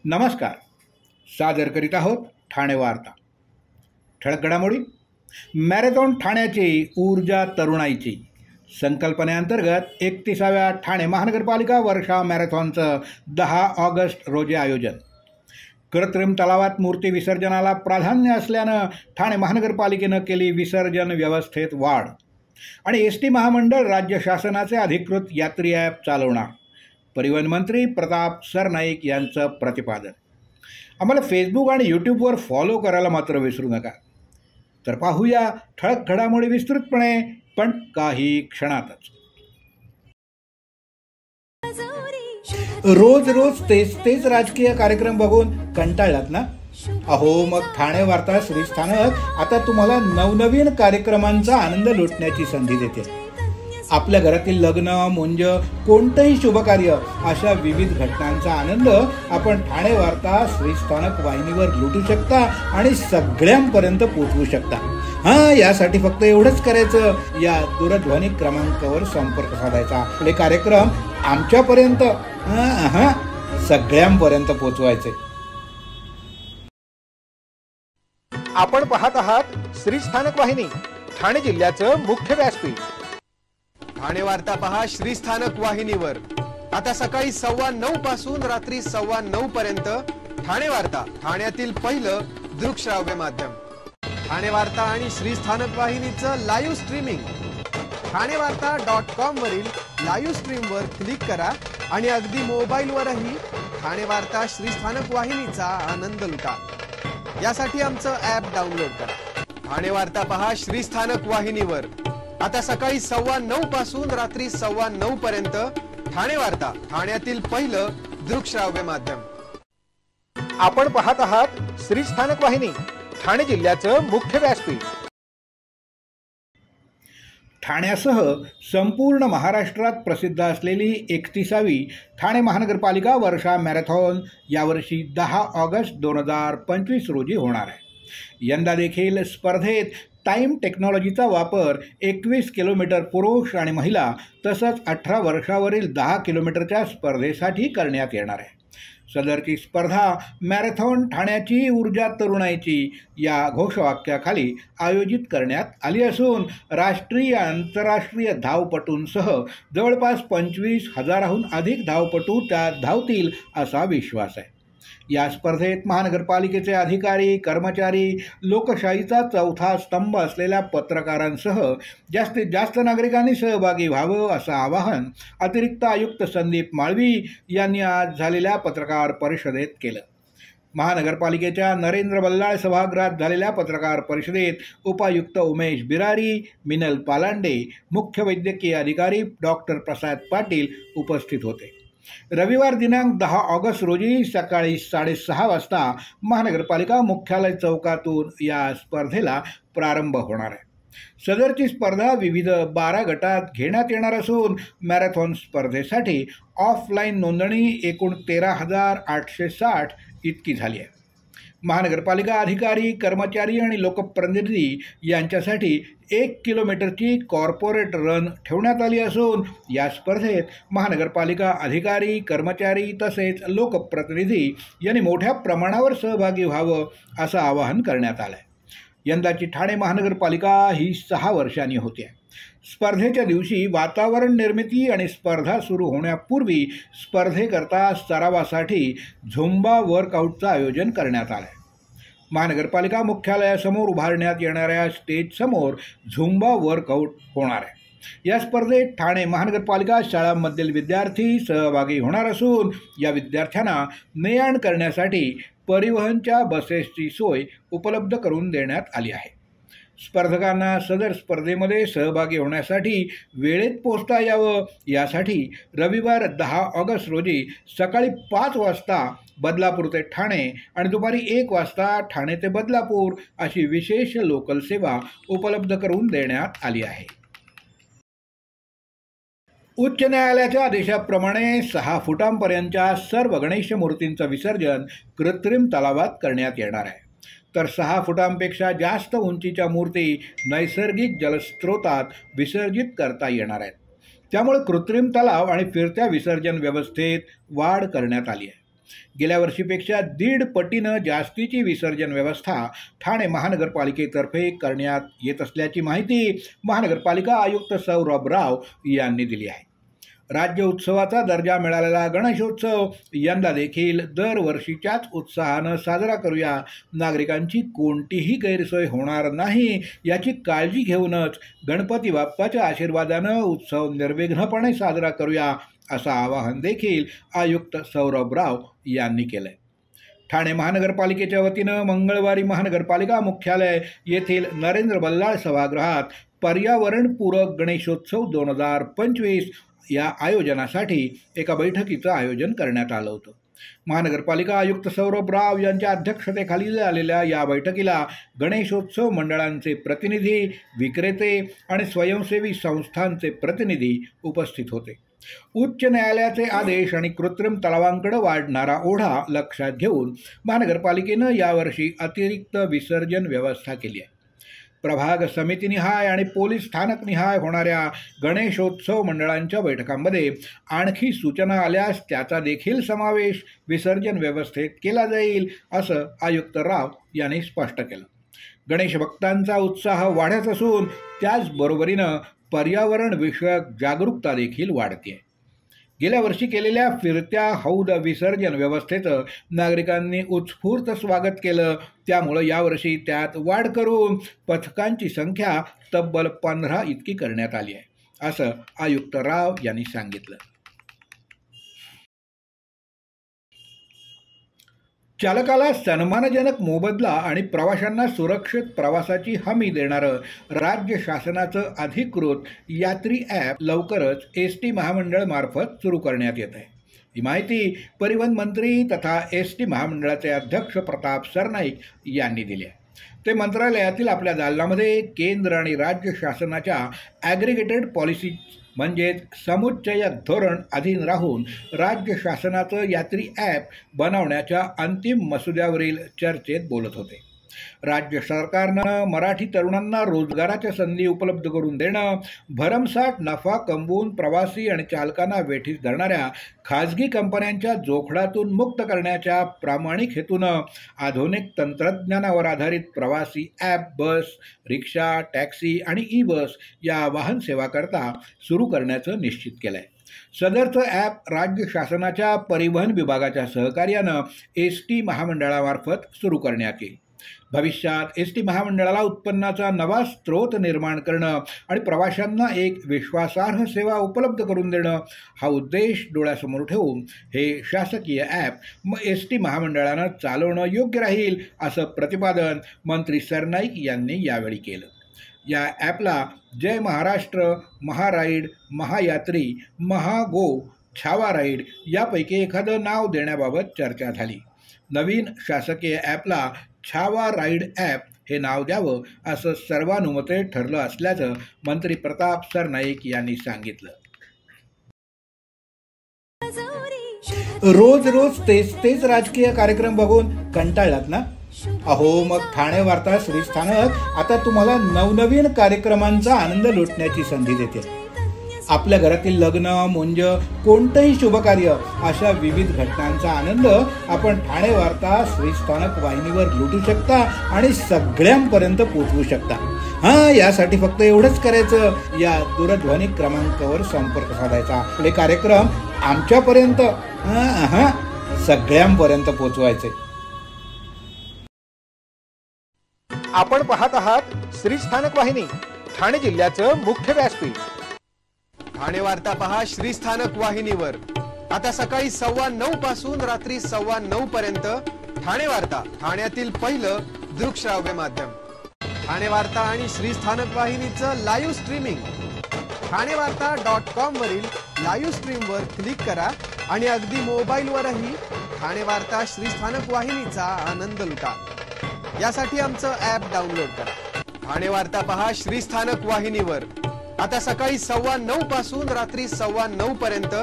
नमस्कार. सादर करीत आहोत ठाणे वार्ता. ठळक घडामोडी. मॅरेथॉन ठाण्याची ऊर्जा तरुणाईची संकल्पनेअंतर्गत 31व्या ठाणे महानगरपालिका वर्षा मॅरेथॉनचं 10 ऑगस्ट रोजी आयोजन. कृत्रिम तलावात मूर्ती विसर्जनाला प्राधान्य असल्यानं ठाणे महानगरपालिकेनं केली विसर्जन व्यवस्थेत वाढ. आणि एस टी महामंडळ राज्य शासनाचे अधिकृत यात्री ॲप चालवणार. परिवहन मंत्री प्रताप सरनाईक यांचं प्रतिपादन. आम्हाला फेसबुक आणि यूट्यूबवर फॉलो करायला मात्र विसरू नका. तर पाहूया ठळक घडामोडी विस्तृतपणे, पण काही क्षणातच. रोज रोज तेच राजकीय कार्यक्रम बघून कंटाळलात ना? अहो, मग ठाणे वार्ता श्रीस्थानक आता तुम्हाला नवनवीन कार्यक्रमांचा आनंद लुटण्याची संधी देते. आपल्या घरातील लग्न, मुंज, कोणतंही शुभकार्य अशा विविध घटनांचा आनंद आपण ठाणे वार्ता श्रीस्थानक वाहिनीवर लुटू शकता आणि सगळ्यांपर्यंत पोहोचवू शकता. यासाठी फक्त एवढंच करायचं, या दूरध्वनी क्रमांकावर संपर्क साधायचा. आपले कार्यक्रम आमच्यापर्यंत सगळ्यांपर्यंत पोहोचवायचे. आपण पाहत आहात श्रीस्थानक वाहिनी, ठाणे जिल्ह्याचं मुख्य व्यासपीठ. ठाणे वार्ता पहा श्रीस्थानक वाहिनीवर. आता सकाळी 9:15 पासून रात्री 9:15 पर्यंत ठाणे वार्ता, ठाण्यातील पहिलं दृकश्राव्य माध्यम. ठाणे वार्ता आणि श्रीस्थानक वाहिनीचं लाईव्ह स्ट्रीमिंग. ठाणेवार्ता.com वरील लाईव्ह स्ट्रीमवर क्लिक करा आणि अगदी मोबाईलवरही ठाणे वार्ता श्रीस्थानक वाहिनीचा आनंद लुटा. यासाठी आमचं ॲप डाउनलोड करा. ठाणे वार्ता पहा श्रीस्थानक वाहिनीवर. आता सकाळी 9:15 पासून रात्री 9:15 पर्यंत ठाणे वार्ता, ठाण्यातील पहिलं दृकश्राव्य माध्यम. आपण पाहत आहात श्रीस्थानक वाहिनी, ठाणे जिल्ह्याचं मुख्य व्यासपीठ. ठाण्यासह संपूर्ण महाराष्ट्रात प्रसिद्ध असलेली 31वी ठाणे महानगरपालिका वर्षा मॅरेथॉन यावर्षी 10 ऑगस्ट 2025 रोजी होणार आहे. यंदा देखील स्पर्धेत टाईम टेक्नॉलॉजीचा वापर 21 किलोमीटर पुरुष आणि महिला तसंच 18 वर्षावरील 10 किलोमीटरच्या स्पर्धेसाठी करण्यात येणार आहे. सदरची स्पर्धा मॅरेथॉन ठाण्याची ऊर्जा तरुणाईची या घोषवाक्याखाली आयोजित करण्यात आली असून राष्ट्रीय आंतरराष्ट्रीय धावपटूंसह जवळपास 25,000हून अधिक धावपटू त्यात धावतील असा विश्वास आहे. या स्पर्धेत महानगरपालिकेचे अधिकारी, कर्मचारी, लोकशाहीचा चौथा स्तंभ असलेल्या पत्रकारांसह जास्तीत जास्त नागरिकांनी सहभागी व्हावं असं आवाहन अतिरिक्त आयुक्त संदीप माळवी यांनी आज झालेल्या पत्रकार परिषदेत केलं. महानगरपालिकेच्या नरेंद्र बल्लाळ सभागृहात झालेल्या पत्रकार परिषदेत उपायुक्त उमेश बिरारी, मिनल पालांडे, मुख्य वैद्यकीय अधिकारी डॉक्टर प्रसाद पाटील उपस्थित होते. रविवार दिनांक 10 ऑगस्ट रोजी सकाळी 6:30 वाजता महानगरपालिका मुख्यालय चौकातून या स्पर्धेला प्रारंभ होणार आहे. सदरची स्पर्धा विविध 12 गटात घेण्यात येणार असून मॅरेथॉन स्पर्धेसाठी ऑफलाईन नोंदणी एकूण 13,860 इतकी झाली आहे. महानगरपालिका अधिकारी, कर्मचारी आणि लोकप्रतिनिधी यांच्यासाठी 1 किलोमीटरची कॉर्पोरेट रन ठेवण्यात आली असून या स्पर्धेत महानगरपालिका अधिकारी, कर्मचारी तसेच लोकप्रतिनिधी यांनी मोठ्या प्रमाणावर सहभागी व्हावं असं आवाहन करण्यात आलं आहे. यंदाची ठाणे महानगरपालिका ही 6 वर्षांनी होते. स्पर्धेच्या दिवशी वातावरण निर्मिती आणि स्पर्धा सुरू होण्यापूर्वी स्पर्धेकरता सरावासाठी झुंबा वर्कआउटचं आयोजन करण्यात आलं आहे. महानगरपालिका मुख्यालयासमोर उभारण्यात येणाऱ्या स्टेजसमोर झुंबा वर्कआउट होणार आहे. या स्पर्धेत ठाणे महानगरपालिका शाळांमधील विद्यार्थी सहभागी होणार असून या विद्यार्थ्यांना ने-आण करण्यासाठी परिवहनच्या बसेसची सोय उपलब्ध करून देण्यात आली आहे. स्पर्धकांना सदर स्पर्धेमध्ये सहभागी होण्यासाठी वेळेत पोहोचता यावं यासाठी रविवार 10 ऑगस्ट रोजी सकाळी 5 वाजता बदलापूर ते ठाणे आणि दुपारी 1 वाजता ठाणे ते बदलापूर अशी विशेष लोकल सेवा उपलब्ध करून देण्यात आली आहे. उच्च न्यायालयाच्या आदेशाप्रमाणे 6 फुटांपर्यंतच्या सर्व गणेश मूर्तींचं विसर्जन कृत्रिम तलावात करण्यात येणार आहे. तर 6 फुटांपेक्षा जास्त उंचीच्या मूर्ती नैसर्गिक जलस्रोतात विसर्जित करता येणार आहेत. त्यामुळे कृत्रिम तलाव आणि फिरत्या विसर्जन व्यवस्थेत वाढ करण्यात आली आहे. गेल्या वर्षीपेक्षा 1.5 पटीनं जास्तीची विसर्जन व्यवस्था ठाणे महानगरपालिकेतर्फे करण्यात येत असल्याची माहिती महानगरपालिका आयुक्त सौरभ राव यांनी दिली आहे. राज्य उत्सवाचा दर्जा मिळालेला गणेशोत्सव यंदा देखील दरवर्षीच्याच उत्साहानं साजरा करूया. नागरिकांची कोणतीही गैरसोय होणार नाही याची काळजी घेऊनच गणपती बाप्पाच्या आशीर्वादानं उत्सव निर्विघ्नपणे साजरा करूया असं आवाहन देखील आयुक्त सौरभ राव यांनी केलंय. ठाणे महानगरपालिकेच्या वतीनं मंगळवारी महानगरपालिका मुख्यालय येथील नरेंद्र बल्लाळ सभागृहात पर्यावरणपूरक गणेशोत्सव 2025 या आयोजनासाठी एका बैठकीचं आयोजन करण्यात आलं होतं. महानगरपालिका आयुक्त सौरभ राव यांच्या अध्यक्षतेखाली झालेल्या या बैठकीला गणेशोत्सव मंडळांचे प्रतिनिधी, विक्रेते आणि स्वयंसेवी संस्थांचे प्रतिनिधी उपस्थित होते. उच्च न्यायालयाचे आदेश आणि कृत्रिम तलावांकडे वाढणारा ओढा लक्षात घेऊन महानगरपालिकेनं यावर्षी अतिरिक्त विसर्जन व्यवस्था केली आहे. प्रभाग समितीनिहाय आणि पोलीस स्थानकनिहाय होणाऱ्या गणेशोत्सव मंडळांच्या बैठकांमध्ये आणखी सूचना आल्यास त्याचा देखील समावेश विसर्जन व्यवस्थेत केला जाईल असं आयुक्त राव यांनी स्पष्ट केलं. गणेश भक्तांचा उत्साह वाढत असून त्याचबरोबरीनं पर्यावरण विषयक जागरूकता देखील वाढते. गेल्या वर्षी केलेल्या फिरत्या हौद विसर्जन व्यवस्थेचं नागरिकांनी उत्स्फूर्त स्वागत केलं. त्यामुळं यावर्षी त्यात वाढ करून पथकांची संख्या तब्बल 15 इतकी करण्यात आली आहे असं आयुक्त राव यांनी सांगितलं. चालकाला सन्मानजनक मोबदला आणि प्रवाशांना सुरक्षित प्रवासाची हमी देणारं राज्य शासनाचं अधिकृत यात्री ॲप लवकरच SD महामंडळामार्फत सुरू करण्यात येत आहे. ही माहिती परिवहन मंत्री तथा SD महामंडळाचे अध्यक्ष प्रताप सरनाईक यांनी दिली आहे. ते मंत्रालयातील आपल्या दालनामध्ये केंद्र आणि राज्य शासनाच्या ॲग्रिगेटेड पॉलिसी म्हणजेच समुच्चयक धोरण अधीन राहून राज्य शासनाचं यात्री ॲप बनवण्याच्या अंतिम मसुद्यावरील चर्चेत बोलत होते. राज्य सरकारनं मराठी तरुणांना रोजगाराच्या संधी उपलब्ध करून देणं, भरमसाठ नफा कमवून प्रवासी आणि चालकांना वेठीस धरणाऱ्या खाजगी कंपन्यांच्या जोखडातून मुक्त करण्याच्या प्रामाणिक हेतूनं आधुनिक तंत्रज्ञानावर आधारित प्रवासी ॲप बस, रिक्षा, टॅक्सी आणि ई-बस या वाहन सेवाकरता सुरू करण्याचं निश्चित केलं आहे. सदरचं ॲप राज्य शासनाच्या परिवहन विभागाच्या सहकार्यानं SD महामंडळामार्फत सुरू करण्यात येईल. भविष्यात SD महामंडळाला उत्पन्नाचा नवा स्रोत निर्माण करणं आणि प्रवाशांना एक विश्वासार्ह सेवा उपलब्ध करून देणं हा उद्देश डोळ्यासमोर ठेवून हे शासकीय ॲप SD महामंडळानं चालवणं योग्य राहील असं प्रतिपादन मंत्री सरनाईक यांनी यावेळी केलं. या ॲपला जय महाराष्ट्र, महाराईड, महायात्री, महागो, छावा राईड यापैकी एखादं नाव देण्याबाबत चर्चा झाली. नवीन शासकीय ॲपला छावा राईड ॲप हे नाव द्यावं असं सर्वानुमते ठरलं असल्याचं मंत्री प्रताप सरनाईक यांनी सांगितलं. रोज रोज तेच राजकीय कार्यक्रम बघून कंटाळलात ना? अहो, मग ठाणे वार्ता श्रीस्थानक आता तुम्हाला नवनवीन कार्यक्रमांचा आनंद लुटण्याची संधी देते. आपल्या घरातील लग्न, मुंज, कोणतंही शुभकार्य अशा विविध घटनांचा आनंद आपण ठाणे वार्ता श्रीस्थानक वाहिनीवर लुटू शकता आणि सगळ्यांपर्यंत पोहोचवू शकता. यासाठी फक्त एवढंच करायचं, या दूरध्वनी क्रमांकावर संपर्क साधायचा. आपले कार्यक्रम आमच्यापर्यंत सगळ्यांपर्यंत पोहोचवायचे. आपण पाहत आहात श्रीस्थानक वाहिनी, ठाणे जिल्ह्याचं मुख्य व्यासपीठ. ठाणे वार्ता पहा श्रीस्थानक वाहिनीवर. आता सकाळी 9:15 पासून रात्री 9:15 पर्यंत ठाणे वार्ता, ठाण्यातील पहिलं दृकश्राव्य माध्यम. ठाणे वार्ता आणि श्रीस्थानक वाहिनीचं लाईव्ह स्ट्रीमिंग ठाणेवार्ता.com वरील लाईव्ह स्ट्रीमवर क्लिक करा आणि अगदी मोबाईलवरही ठाणे वार्ता श्रीस्थानक वाहिनीचा आनंद लुटा. यासाठी आमचं ॲप डाउनलोड करा. ठाणे वार्ता पहा श्रीस्थानक वाहिनीवर. आता सकाळी 9:15 पासून रात्री 9:15 पर्यंत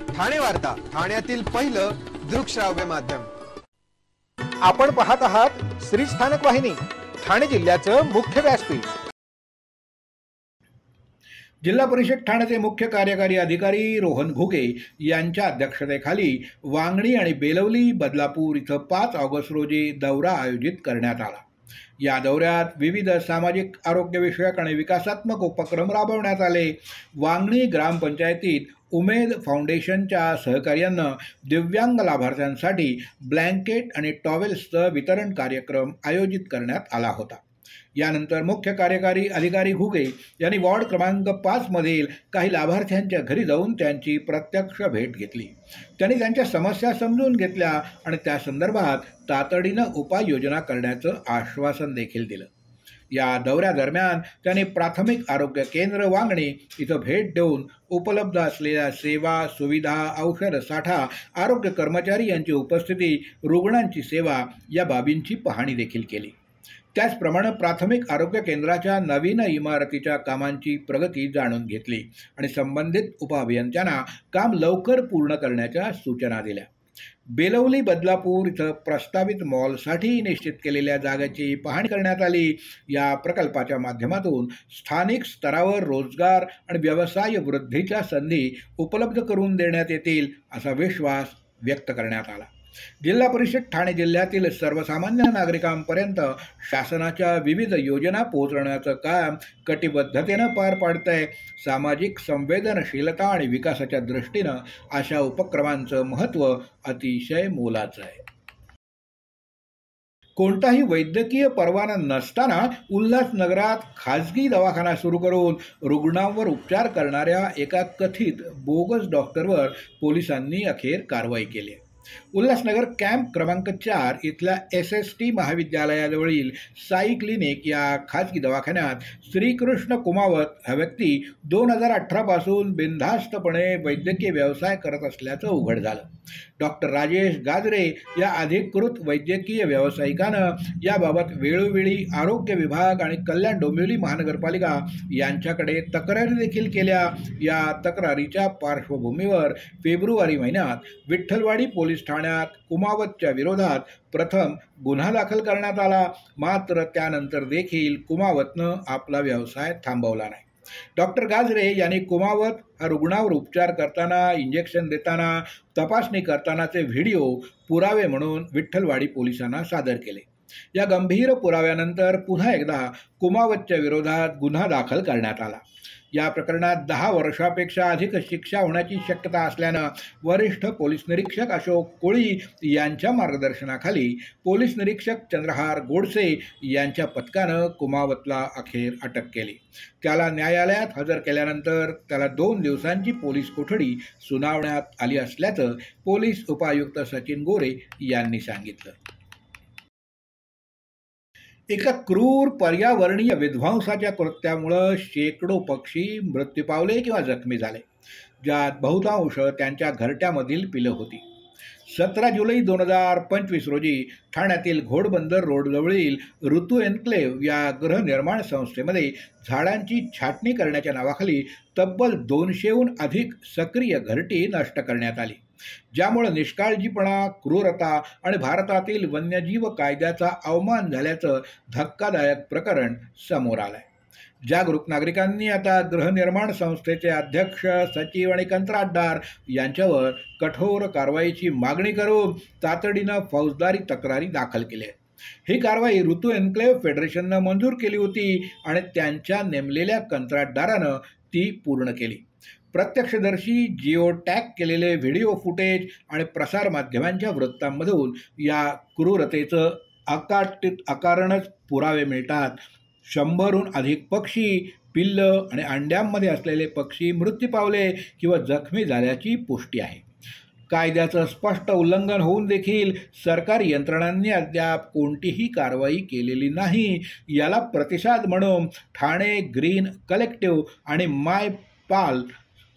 ठाणे वार्ता, ठाण्यातील पहिलं दृकश्राव्य माध्यम. आपण पाहत आहात श्रीस्थानक वाहिनी, ठाणे जिल्ह्याचं मुख्य व्यासपीठ. जिल्हा परिषद ठाण्याचे मुख्य कार्यकारी अधिकारी रोहन घुगे यांच्या अध्यक्षतेखाली वांगणी आणि बेलवली बदलापूर इथं 5 ऑगस्ट रोजी दौरा आयोजित करण्यात आला। या दौऱ्यात विविध सामाजिक आरोग्यविषयक आणि विकासात्मक उपक्रम राबवण्यात आले। वांगणी ग्रामपंचायतीत उमेद फाउंडेशनच्या सहकार्यानं दिव्यांग लाभार्थ्यांसाठी ब्लँकेट आणि टॉवेल्सचं वितरण कार्यक्रम आयोजित करण्यात आला होता। यानंतर मुख्य कार्यकारी अधिकारी घुगे यांनी वॉर्ड क्रमांक 5 मधील काही लाभार्थ्यांच्या घरी जाऊन त्यांची प्रत्यक्ष भेट घेतली। त्यांनी त्यांच्या समस्या समजून घेतल्या आणि त्या संदर्भात तातडीनं उपाययोजना करण्याचं आश्वासन देखील दिलं। या दौऱ्यादरम्यान त्यांनी प्राथमिक आरोग्य केंद्र वांगणी इथं भेट देऊन उपलब्ध असलेल्या सेवा सुविधा, औषध साठा, आरोग्य कर्मचारी यांची उपस्थिती, रुग्णांची सेवा या बाबींची पाहणी देखील केली। त्याचप्रमाणे प्राथमिक आरोग्य केंद्राच्या नवीन इमारतीच्या कामांची प्रगती जाणून घेतली आणि संबंधित उपअभियंत्यांना काम लवकर पूर्ण करण्याच्या सूचना दिल्या। बेलवली बदलापूर इथं प्रस्तावित मॉलसाठी निश्चित केलेल्या जागेची पाहणी करण्यात आली। या प्रकल्पाच्या माध्यमातून स्थानिक स्तरावर रोजगार आणि व्यवसाय वृद्धीच्या संधी उपलब्ध करून देण्यात येतील असा विश्वास व्यक्त करण्यात आला। जिल्हा परिषद ठाणे जिल्ह्यातील सर्वसामान्य नागरिकांपर्यंत शासनाच्या विविध योजना पोहोचवण्याचं काम कटिबद्धतेनं पार पाडतंय। सामाजिक संवेदनशीलता आणि विकासाच्या दृष्टीनं अशा उपक्रमांचं महत्त्व अतिशय मोलाचं आहे। कोणताही वैद्यकीय परवाना नसताना उल्हासनगरात खाजगी दवाखाना सुरू करून रुग्णांवर उपचार करणाऱ्या एका कथित बोगस डॉक्टरवर पोलिसांनी अखेर कारवाई केली आहे। उल्हासनगर कॅम्प क्रमांक 4 इथल्या SST महाविद्यालयाजवळील साई क्लिनिक या खाजगी दवाखान्यात श्रीकृष्ण कुमावत हा व्यक्ती 2018 पासून बिनधास्तपणे वैद्यकीय व्यवसाय करत असल्याचं उघड झालं। डॉक्टर राजेश गाजरे या अधिकृत वैद्यकीय व्यावसायिकानं याबाबत वेळोवेळी आरोग्य विभाग आणि कल्याण डोंबिवली महानगरपालिका यांच्याकडे तक्रारी देखील केल्या। या तक्रारीच्या पार्श्वभूमीवर फेब्रुवारी महिन्यात विठ्ठलवाडी पोलीस ठाण्यात कुमावतच्या विरोधात प्रथम गुन्हा दाखल करण्यात आला। मात्र त्यानंतर देखील कुमावतनं आपला व्यवसाय थांबवला नाही। डॉक्टर गाजरे यांनी कुमावत हा रुग्णावर उपचार करताना, इंजेक्शन देताना, तपासणी करतानाचे व्हिडिओ पुरावे म्हणून विठ्ठलवाडी पोलिसांना सादर केले। या गंभीर पुराव्यानंतर पुन्हा एकदा कुमावतच्या विरोधात गुन्हा दाखल करण्यात आला। या प्रकरणात 10 वर्षापेक्षा अधिक शिक्षा होण्याची शक्यता असल्यानं वरिष्ठ पोलीस निरीक्षक अशोक कोळी यांच्या मार्गदर्शनाखाली पोलीस निरीक्षक चंद्रहार गोडसे यांच्या पथकानं कुमावतला अखेर अटक केली। त्याला न्यायालयात हजर केल्यानंतर त्याला 2 दिवसांची पोलीस कोठडी सुनावण्यात आली असल्याचं पोलीस उपायुक्त सचिन गोरे यांनी सांगितलं। एका क्रूर पर्यावरणीय विध्वंसाच्या कृत्यामुळे शेकडो पक्षी मृत्यू पावले किंवा जखमी झाले, ज्यात बहुतांश त्यांच्या घरट्यामधील पिलं होती। 17 जुलै 2025 रोजी ठाण्यातील घोडबंदर रोडजवळील ऋतू एन्क्लेव्ह या गृहनिर्माण संस्थेमध्ये झाडांची छाटणी करण्याच्या नावाखाली तब्बल 200हून अधिक सक्रिय घरटी नष्ट करण्यात आली, ज्यामुळे निष्काळजीपणा, क्रूरता आणि भारतातील वन्यजीव कायद्याचा अवमान झाल्याचं धक्कादायक प्रकरण समोर आलंय। जागरूक नागरिकांनी आता गृहनिर्माण संस्थेचे अध्यक्ष, सचिव आणि कंत्राटदार यांच्यावर कठोर कारवाईची मागणी करून तातडीनं फौजदारी तक्रारी दाखल केल्या। ही कारवाई ऋतू एन्क्लेव्ह फेडरेशननं मंजूर केली होती आणि त्यांच्या नेमलेल्या कंत्राटदारानं ती पूर्ण केली। प्रत्यक्षदर्शी, जिओ टॅग केलेले व्हिडिओ फुटेज आणि प्रसारमाध्यमांच्या वृत्तांमधून या क्रूरतेचं अकारणच पुरावे मिळतात। 100हून अधिक पक्षी, पिल्लं आणि अंड्यांमध्ये असलेले पक्षी मृत्यू पावले किंवा जखमी झाल्याची पुष्टी आहे। कायद्याचं स्पष्ट उल्लंघन होऊन देखील सरकारी यंत्रणांनी अद्याप कोणतीही कारवाई केलेली नाही। याला प्रतिसाद म्हणून ठाणे ग्रीन कलेक्टिव्ह आणि माय पाल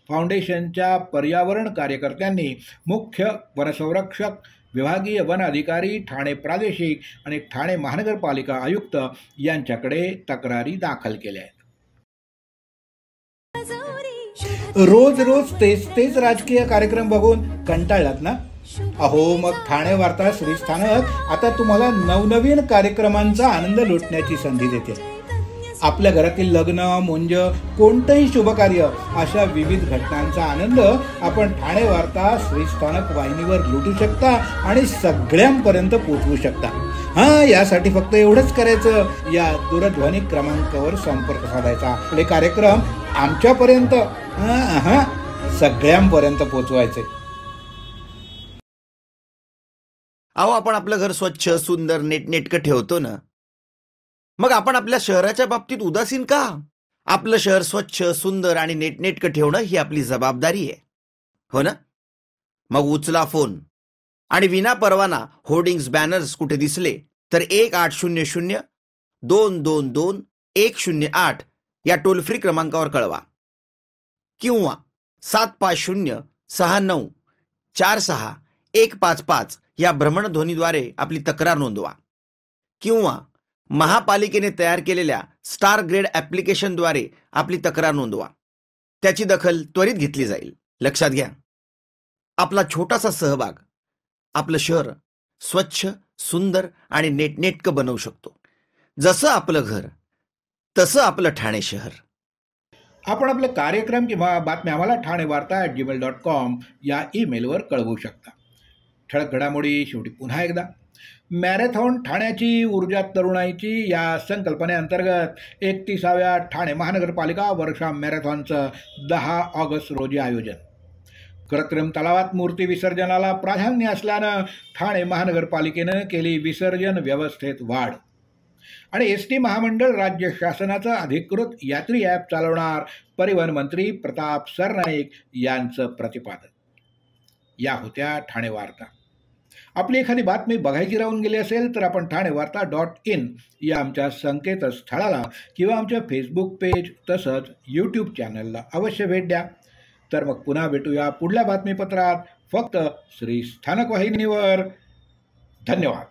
फाउंडेशनच्या पर्यावरण कार्यकर्त्यांनी मुख्य वनसंरक्षक, विभागीय वन अधिकारी, ठाणे प्रादेशिक आणि ठाणे महानगरपालिका आयुक्त यांच्याकडे तक्रारी दाखल केल्या आहेत। रोज रोज तेच राजकीय कार्यक्रम बघून कंटाळलात ना? अहो, मग ठाणे वार्ता श्रीस्थानक आता तुम्हाला नवनवीन कार्यक्रमांचा आनंद लुटण्याची संधी देते। आपल्या घरातील लग्न, मुंज, कोणतंही शुभकार्य अशा विविध घटनांचा आनंद आपण ठाणे वार्ता श्रीस्थानक वाहिनीवर लुटू शकता आणि सगळ्यांपर्यंत पोहोचवू शकता. यासाठी फक्त एवढंच करायचं, या दूरध्वनी क्रमांकावर संपर्क साधायचा. आपले कार्यक्रम आमच्यापर्यंत सगळ्यांपर्यंत पोहोचवायचे. अहो, आपण आपलं घर स्वच्छ, सुंदर, नेटनेटकं ठेवतो ना, मग आपण आपल्या शहराच्या बाबतीत उदासीन का? आपलं शहर स्वच्छ, सुंदर आणि नेटनेटकं ठेवणं ही आपली जबाबदारी आहे, हो ना? मग उचला फोन आणि विना परवाना होर्डिंग्स, बॅनर्स कुठे दिसले तर 1800-222-108 या टोल फ्री क्रमांकावर कळवा किंवा 7506946-155 या भ्रमणध्वनीद्वारे आपली तक्रार नोंदवा किंवा महापालिकेने तयार केलेल्या स्टार ग्रेड ॲप्लिकेशनद्वारे आपली तक्रार नोंदवा. त्याची दखल त्वरित घेतली जाईल. लक्षात घ्या, आपला छोटासा सहभाग आपलं शहर स्वच्छ, सुंदर आणि नेटनेटकं बनवू शकतो. जसं आपलं घर तसं आपलं ठाणे शहर. आपण आपले कार्यक्रम किंवा बातम्या आम्हाला ठाणेवार्ता@gmail.com या ईमेलवर कळवू शकता. ठळक घडामोडी शेवटी पुन्हा एकदा. मॅरेथॉन ठाण्याची ऊर्जा तरुणाईची या संकल्पनेअंतर्गत 31व्या ठाणे महानगरपालिका वर्षा मॅरेथॉनचं 10 ऑगस्ट रोजी आयोजन. कृत्रिम तलावात मूर्ती विसर्जनाला प्राधान्य असल्यानं ठाणे महानगरपालिकेनं केली विसर्जन व्यवस्थेत वाढ. आणि एस टी महामंडळ राज्य शासनाचं अधिकृत यात्री ॲप चालवणार, परिवहन मंत्री प्रताप सरनाईक यांचं प्रतिपादन. या होत्या ठाणे वार्ता. आपली एखादी बातमी बघायची राहून गेली असेल तर आपण ठाणेवार्ता.in या आमच्या संकेतस्थळाला किंवा आमच्या फेसबुक पेज तसंच यूट्यूब चॅनलला अवश्य भेट द्या. तर मग पुन्हा भेटूया पुढल्या बातमीपत्रात, फक्त श्री स्थानक वाहिनीवर. धन्यवाद.